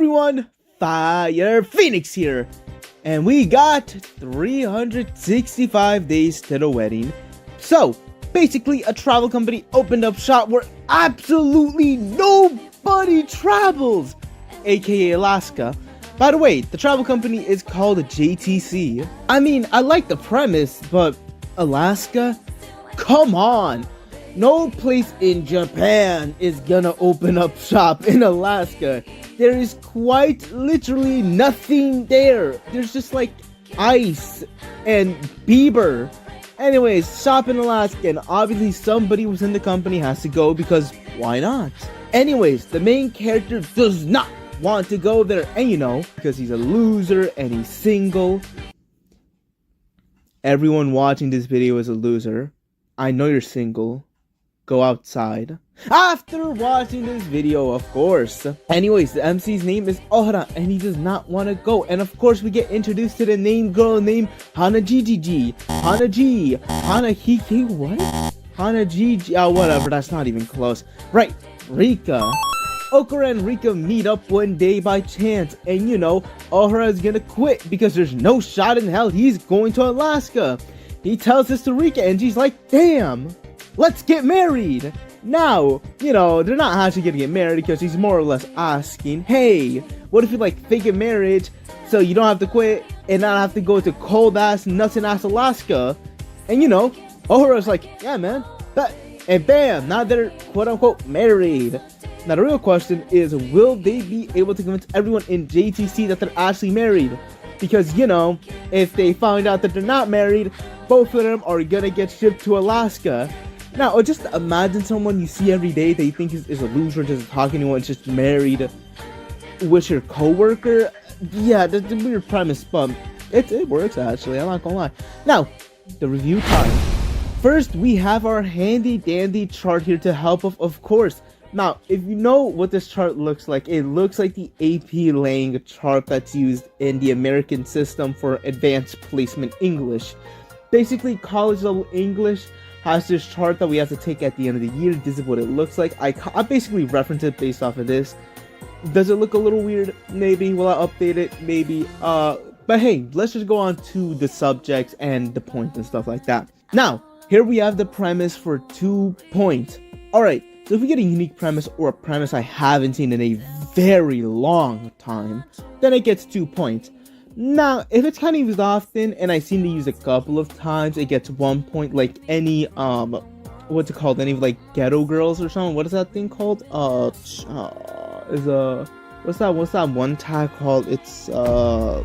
everyone, Fire Phoenix here, and we got 365 days to the wedding. So, basically a travel company opened up shop where absolutely nobody travels, aka Alaska. By the way, the travel company is called JTC. I mean, I like the premise, but Alaska? Come on! No place in Japan is gonna open up shop in Alaska. There is quite literally nothing there. There's just like ice and Bieber. Anyways, shop in Alaska, and obviously somebody within the company has to go because why not? Anyways, the main character does not want to go there, and you know, because he's a loser and he's single. Everyone watching this video is a loser. I know you're single. Go outside. After watching this video, of course. Anyways, the MC's name is Ohara, and he does not want to go. And of course, we get introduced to the name girl named Hanajiji. Hanahiki, what? Hanajiji, whatever, that's not even close. Right, Rika. Okura and Rika meet up one day by chance, and you know, Ohara is gonna quit because there's no shot in hell he's going to Alaska. He tells this to Rika, and she's like, damn, let's get married. Now, you know, they're not actually gonna get married because he's more or less asking, hey, what if you like fake a marriage so you don't have to quit and not have to go to cold ass, nothing ass Alaska? And you know, Ohara's like, yeah man, bet. And bam, now they're quote unquote married. Now the real question is, will they be able to convince everyone in JTC that they're actually married? Because, you know, if they find out that they're not married, both of them are gonna get shipped to Alaska. Now, or just imagine someone you see every day that you think is a loser, just talking to anyone, just married with your coworker. Yeah, that's a weird premise, but it works actually, I'm not gonna lie. Now, the review time. First, we have our handy dandy chart here to help us, of course. Now, if you know what this chart looks like, it looks like the AP Lang chart that's used in the American system for advanced placement English. Basically, college level English has this chart that we have to take at the end of the year. This is what it looks like. I basically reference it based off of this. Does it look a little weird? Maybe. Will I update it? Maybe. But hey, let's just go on to the subjects and the points and stuff like that. Now, here we have the premise for 2 points. Alright. So if we get a unique premise or a premise I haven't seen in a very long time, then it gets 2 points. Now, if it's kind of used often and I've seen it used a couple of times, it gets 1 point, like any, what's it called? Any, like, ghetto girls or something? What is that thing called? What's that one tag called? It's a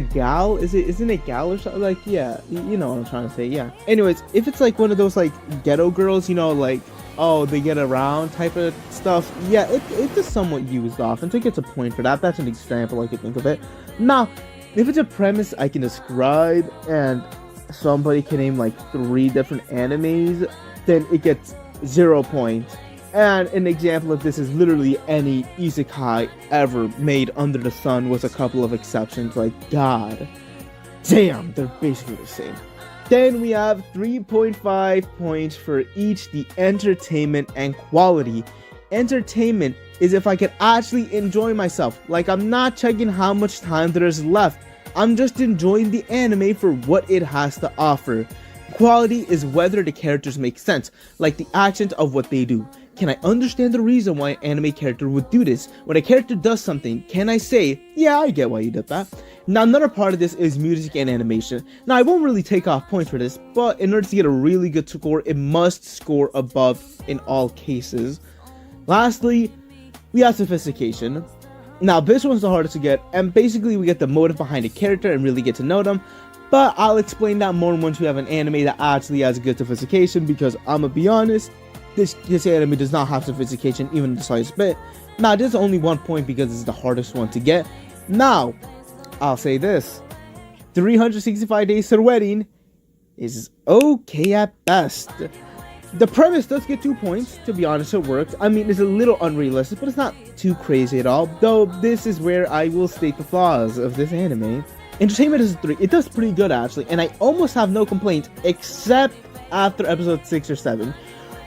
gal? Isn't it gal or something? Like, yeah, you know what I'm trying to say, yeah. Anyways, if it's like one of those, like, ghetto girls, you know, like, oh, they get around type of stuff, yeah, it is somewhat used often, so it gets a point for that. That's an example I can think of it. Now, if it's a premise I can describe and somebody can name like 3 different animes, then it gets 0 points. And an example of this is literally any isekai ever made under the sun, with a couple of exceptions. Like, god damn, they're basically the same. Then we have 3.5 points for each the entertainment and quality. Entertainment is if I can actually enjoy myself. Like, I'm not checking how much time there is left. I'm just enjoying the anime for what it has to offer. Quality is whether the characters make sense, like the actions of what they do. Can I understand the reason why an anime character would do this? When a character does something, can I say, yeah, I get why you did that? Now, another part of this is music and animation. Now, I won't really take off points for this, but in order to get a really good score, it must score above in all cases. Lastly, we have sophistication. Now, this one's the hardest to get, and basically we get the motive behind a character and really get to know them. But I'll explain that more once we have an anime that actually has good sophistication, because I'm gonna be honest, this anime does not have sophistication even the slightest bit. Now, this is only 1 point because it's the hardest one to get. Now, I'll say this, 365 days to the wedding is okay at best. The premise does get 2 points, to be honest, it works. I mean, it's a little unrealistic, but it's not too crazy at all. Though, this is where I will state the flaws of this anime. Entertainment is 3. It does pretty good, actually, and I almost have no complaints, except after episode 6 or 7.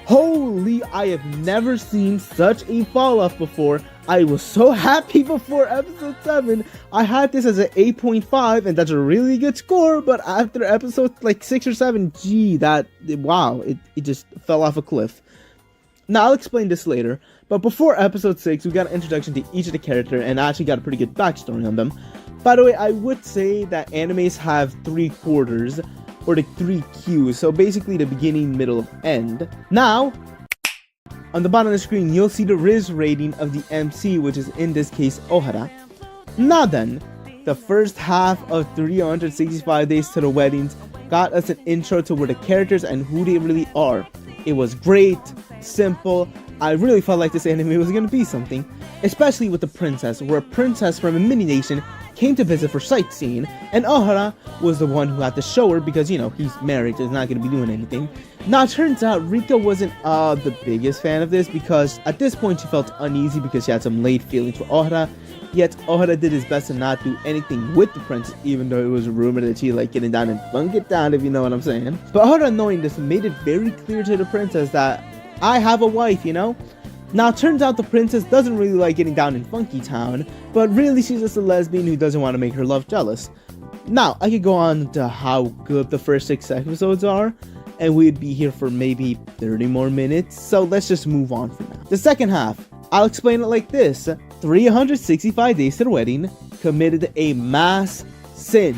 Holy, I have never seen such a fall off before. I was so happy before episode 7. I had this as an 8.5, and that's a really good score, but after episode like 6 or 7, gee, wow, it just fell off a cliff. Now, I'll explain this later, but before episode 6, we got an introduction to each of the characters, and I actually got a pretty good backstory on them. By the way, I would say that animes have 3 quarters, or the 3 Qs, so basically the beginning, middle, end. Now, on the bottom of the screen, you'll see the Riz rating of the MC, which is in this case, Ohara. Now then, the first half of 365 Days to the Weddings got us an intro to where the characters and who they really are. It was great, simple. I really felt like this anime was gonna be something, especially with the princess, where a princess from a mini nation came to visit for sightseeing, and Ohara was the one who had to show her because, you know, he's married, so he's not gonna be doing anything. Now, it turns out Rika wasn't the biggest fan of this, because at this point she felt uneasy because she had some late feelings for Ohara, yet Ohara did his best to not do anything with the princess, even though it was rumored that she like getting down and bunk it down, if you know what I'm saying. But Ohara, knowing this, made it very clear to the princess that I have a wife, you know? Now, it turns out the princess doesn't really like getting down in Funky Town, but really she's just a lesbian who doesn't want to make her love jealous. Now, I could go on to how good the first 6 episodes are, and we'd be here for maybe 30 more minutes, so let's just move on for now. The second half, I'll explain it like this. 365 Days to the Wedding committed a mass sin,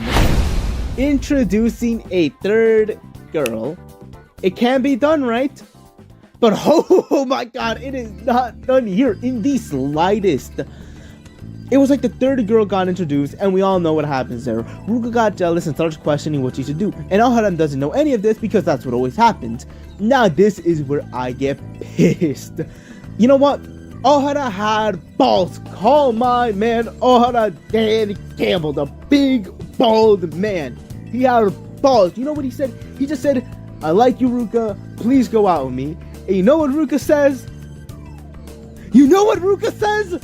introducing a third girl. It can be done, right? But oh my god, it is not done here in the slightest. It was like the third girl got introduced, and we all know what happens there. Ruka got jealous and starts questioning what she should do, and Ohara doesn't know any of this because that's what always happens. Now this is where I get pissed. You know what? Ohara had balls. Call my man Ohara Dan Campbell, the big bald man. He had balls. You know what he said? He just said, "I like you, Ruka. Please go out with me." And you know what Ruka says? You know what Ruka says?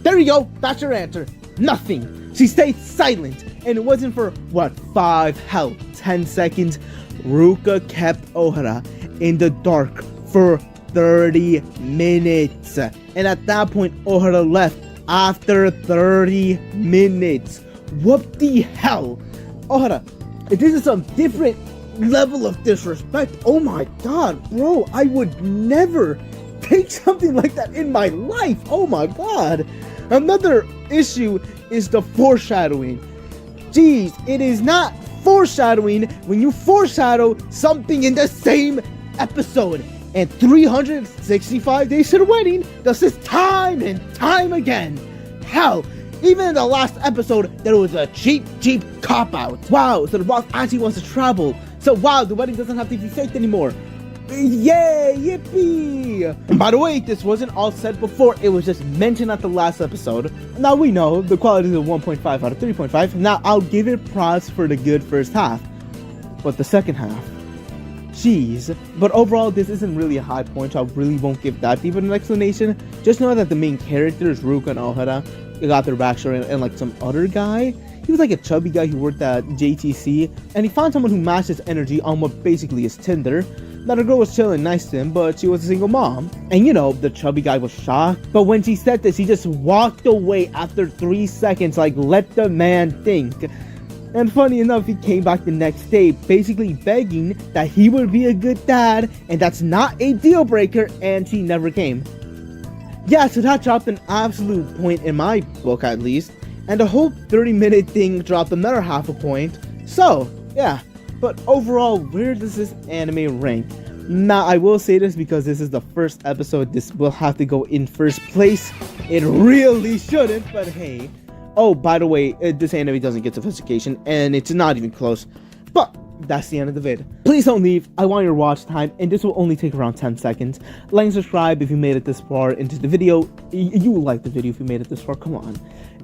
There you go. That's your answer. Nothing. She stayed silent. And it wasn't for, what, 10 seconds. Ruka kept Ohara in the dark for 30 minutes. And at that point, Ohara left after 30 minutes. What the hell? Ohara, this is some different level of disrespect. Oh my god, bro, I would never take something like that in my life. Oh my god. Another issue is the foreshadowing. Jeez, it is not foreshadowing when you foreshadow something in the same episode. And 365 Days to the Wedding does this time and time again. Hell, even in the last episode, there was a cheap cop-out. Wow, so the boss actually wants to travel. So wow, the wedding doesn't have to be faked anymore. Yay, yippee! And by the way, this wasn't all said before, it was just mentioned at the last episode. Now we know the quality is a 1.5 out of 3.5. Now I'll give it props for the good first half. But the second half, jeez. But overall, this isn't really a high point, so I really won't give that deep of an explanation. Just know that the main characters, Ruka and Ohara, got their backstory, and like some other guy. He was like a chubby guy who worked at JTC, and he found someone who matched his energy on what basically is Tinder. Now the girl was chill and nice to him, but she was a single mom. And you know, the chubby guy was shocked, but when she said this, he just walked away after 3 seconds, like, let the man think. And funny enough, he came back the next day, basically begging that he would be a good dad, and that's not a deal breaker, and he never came. Yeah, so that dropped an absolute point in my book, at least. And the whole 30-minute thing dropped another half a point. So, yeah. But overall, where does this anime rank? Now, I will say this because this is the first episode. This will have to go in first place. It really shouldn't, but hey. Oh, by the way, this anime doesn't get sophistication, and it's not even close. But that's the end of the vid. Please don't leave. I want your watch time, and this will only take around 10 seconds. Like and subscribe if you made it this far into the video. You will like the video if you made it this far. Come on.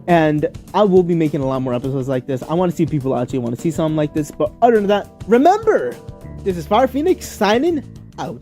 And I will be making a lot more episodes like this. I want to see people actually want to see something like this. But other than that, remember, this is Fire Phoenix signing out.